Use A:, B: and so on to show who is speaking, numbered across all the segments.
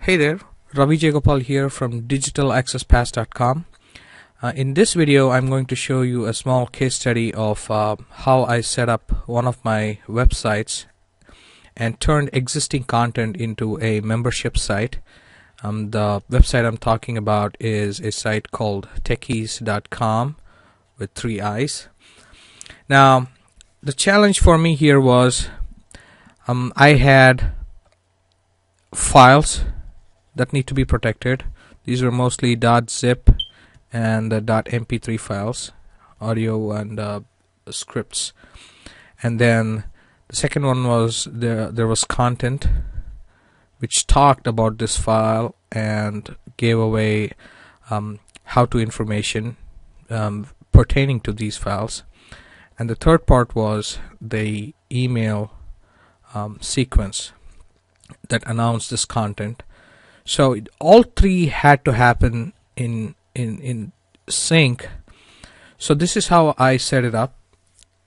A: Hey there, Ravi J. Gopal here from digitalaccesspass.com. In this video, I'm going to show you a small case study of how I set up one of my websites and turned existing content into a membership site. The website I'm talking about is a site called techies.com with 3 I's. Now, the challenge for me here was I had files that need to be protected. These are mostly .zip and .mp3 files, audio and scripts. And then the second one was there was content which talked about this file and gave away how-to information pertaining to these files. And the third part was the email sequence that announced this content. So all three had to happen in sync. So this is how I set it up.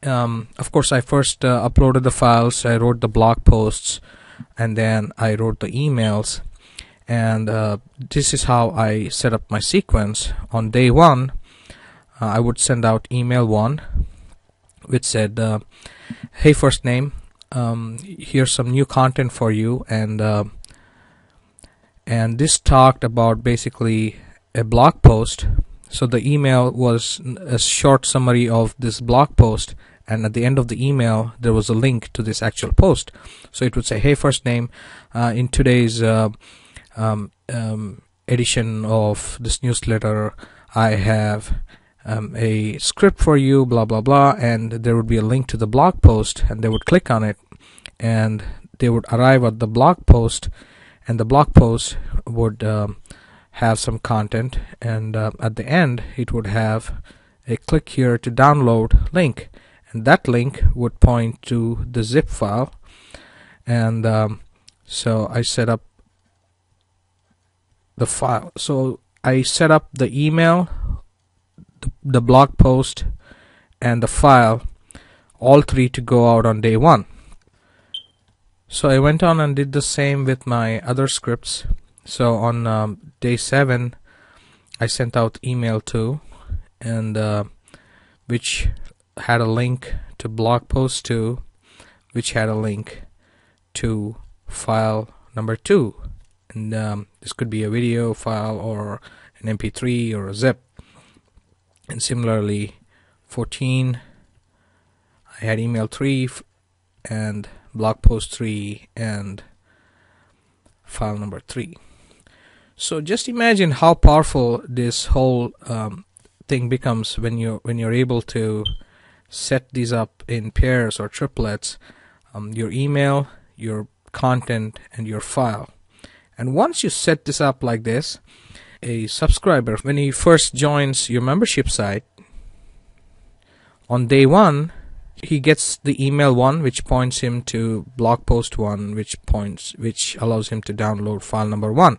A: Of course, I first uploaded the files, I wrote the blog posts, and then I wrote the emails. And this is how I set up my sequence. On day one, I would send out email 1, which said, hey, first name, here's some new content for you, and this talked about basically a blog post. So the email was a short summary of this blog post, and at the end of the email there was a link to this actual post. So it would say, hey, first name, in today's edition of this newsletter I have a script for you, blah blah blah, and there would be a link to the blog post, and they would click on it and they would arrive at the blog post, and the blog post would have some content, and at the end it would have a click here to download link, and that link would point to the zip file. And so I set up the file. So I set up the email, the blog post, and the file, all three to go out on day one. So I went on and did the same with my other scripts. So on day 7 I sent out email 2, and which had a link to blog post 2, which had a link to file number 2, and this could be a video file or an mp3 or a zip. And similarly 14, I had email 3 and blog post 3 and file number 3. So just imagine how powerful this whole thing becomes when you're able to set these up in pairs or triplets, your email, your content, and your file. And once you set this up like this, a subscriber, when he first joins your membership site, on day 1 he gets the email 1, which points him to blog post 1, which allows him to download file number 1.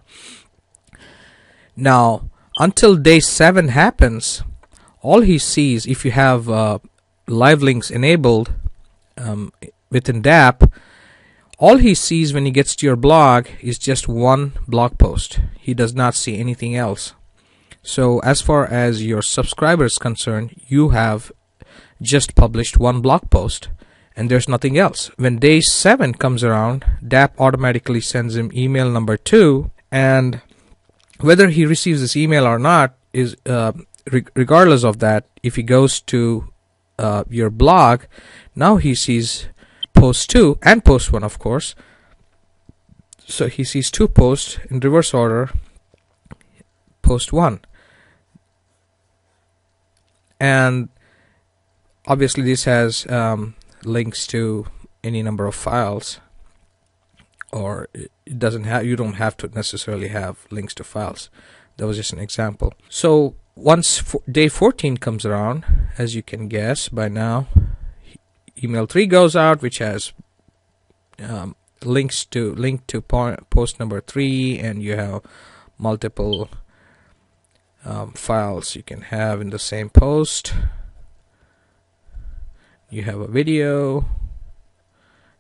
A: Now until day 7 happens, all he sees, if you have live links enabled within DApp, all he sees when he gets to your blog is just one blog post. He does not see anything else. So as far as your subscriber is concerned, you have just published one blog post and there's nothing else. When day 7 comes around, DApp automatically sends him email number 2, and whether he receives this email or not is regardless of that, if he goes to your blog, now he sees post 2 and post 1, of course. So he sees 2 posts in reverse order, post 1, and obviously this has links to any number of files, or it doesn't have, you don't have to necessarily have links to files. That was just an example. So once day 14 comes around, as you can guess by now, email 3 goes out, which has link to post number 3, and you have multiple files you can have in the same post. You have a video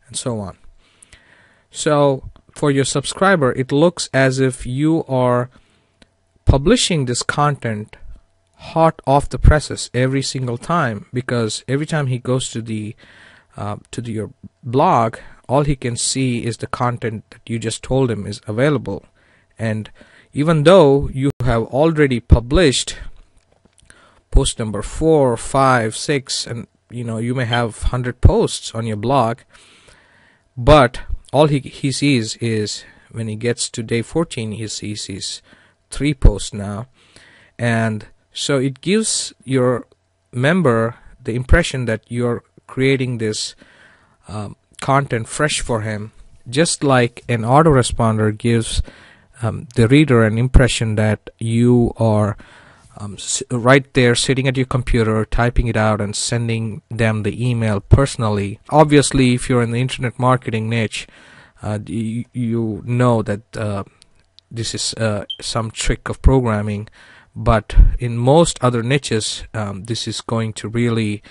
A: and so on. So for your subscriber, it looks as if you are publishing this content hot off the presses every single time, because every time he goes to your blog, all he can see is the content that you just told him is available. And even though you have already published post number 4, 5, 6, and you may have 100 posts on your blog, but all he sees is, when he gets to day 14, he sees 3 posts now. And so it gives your member the impression that you're creating this content fresh for him, just like an autoresponder gives the reader an impression that you are right there sitting at your computer, typing it out and sending them the email personally. Obviously, if you're in the internet marketing niche, you know that this is some trick of programming, but in most other niches, this is going to really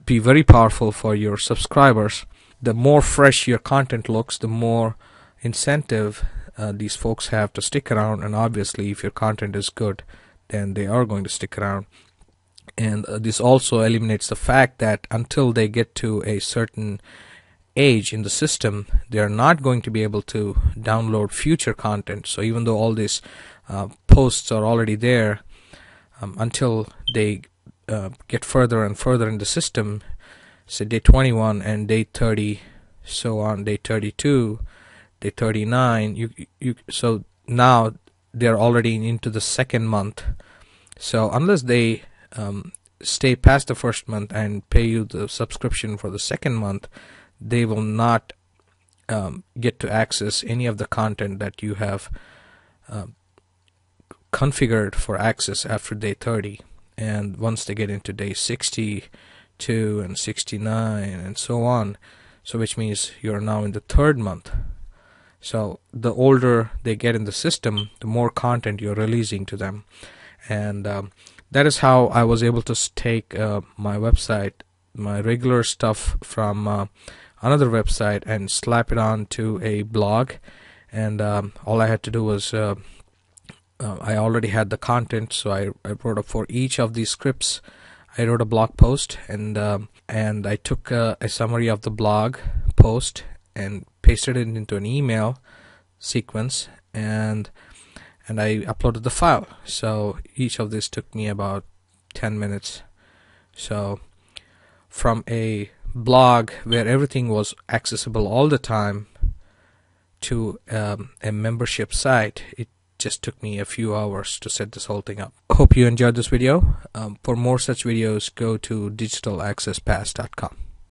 A: be very powerful for your subscribers. The more fresh your content looks, the more incentive these folks have to stick around, and obviously if your content is good, then they are going to stick around. And this also eliminates the fact that until they get to a certain age in the system, they are not going to be able to download future content. So even though all these posts are already there, until they get further and further in the system, say day 21 and day 30, so on, day 32, day 39, so now they're already into the second month. So unless they stay past the first month and pay you the subscription for the second month, they will not get to access any of the content that you have configured for access after day 30. And once they get into day 62 and 69 and so on, so which means you're now in the third month. So the older they get in the system, the more content you're releasing to them. And that is how I was able to take my website, my regular stuff from another website, and slap it on to a blog. And all I had to do was I already had the content, so I wrote up for each of these scripts. I wrote a blog post, and I took a summary of the blog post and pasted it into an email sequence, and I uploaded the file. So each of this took me about 10 minutes. So from a blog where everything was accessible all the time to a membership site, it just took me a few hours to set this whole thing up. Hope you enjoyed this video. For more such videos, go to digitalaccesspass.com.